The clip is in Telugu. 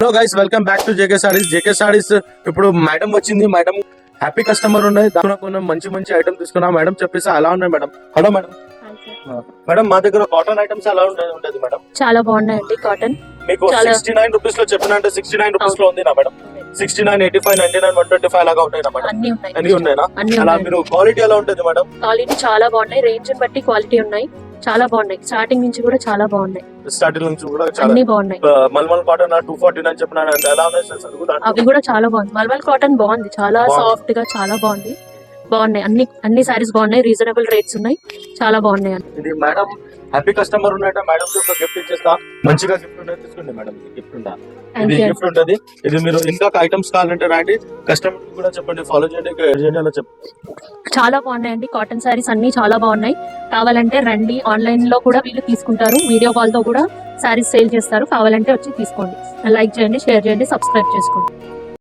Hello guys, welcome back to JK saris. JK saris ఇప్పుడు మేడం వచ్చింది. మేడం హ్యాపీ కస్టమర్ ఉన్నాయి. దాంట్లో కొన్ని మంచి మంచి ఐటమ్ తీసుకున్నా. మేడం చెప్పేసి అలా ఉన్నాయి మేడం. Hello madam. మేడం మా దగ్గర కాటన్ ఐటమ్స్ ఎలా ఉంటుంది మేడం? చాలా బాగున్నాయండి కాటన్. మీకు 69 రూపీస్ లో చెప్పిన 69 రూపీస్ లో ఉంది నా మేడం. 69, 85, 99, 125 అలాగా ఉంటాయి మేడం. అన్ని ఉన్నాయినా? అలా మీరు క్వాలిటీ ఎలా ఉంటుంది మేడం? క్వాలిటీ చాలా బాగున్నాయి. రేంజ్ బట్టి క్వాలిటీ ఉన్నాయి. చాలా బాగున్నాయి. స్టార్టింగ్ నుంచి కూడా చాలా బాగున్నాయి. స్టార్టింగ్ నుంచి కూడా చాలా అన్ని బాగున్నాయి. మల్మల్ కాటన్ 249 చెప్పినాను అంటే ఎలా ఉన్నాయి సార్? అవి కూడా చాలా బాగుంది. మల్మల్ కాటన్ బాగుంది. చాలా సాఫ్ట్ గా చాలా బాగుంది. బాగున్నాయి. అన్ని సారీస్ బాగున్నాయి. రీజనబుల్ రేట్స్ ఉన్నాయి. చాలా బాగున్నాయి. ఇది మేడం హ్యాపీ కస్టమర్ ఉన్నట్టు మేడం ఒక గిఫ్ట్ ఇచ్చేస్తా. మంచిగా గిఫ్ట్ ఉంటుంది, తీసుకోండి మేడం. గిఫ్ట్ ఉందా? ఇది గిఫ్ట్ ఉంటుంది. ఇది మీరు ఇంకా ఐటమ్స్ కావాలంటే రాండి, కస్టమర్ కూడా చెప్పండి, ఫాలో చేయండి అలా చెప్పండి. చాలా బాగున్నాయండి కాటన్ సారీస్ అన్ని చాలా బాగున్నాయి. కావాలంటే రండి. ఆన్లైన్ లో కూడా వీళ్ళు తీసుకుంటారు. వీడియో కాల్ తో కూడా సారీస్ సేల్ చేస్తారు. కావాలంటే వచ్చి తీసుకోండి. లైక్ చేయండి, షేర్ చేయండి, సబ్స్క్రైబ్ చేసుకోండి.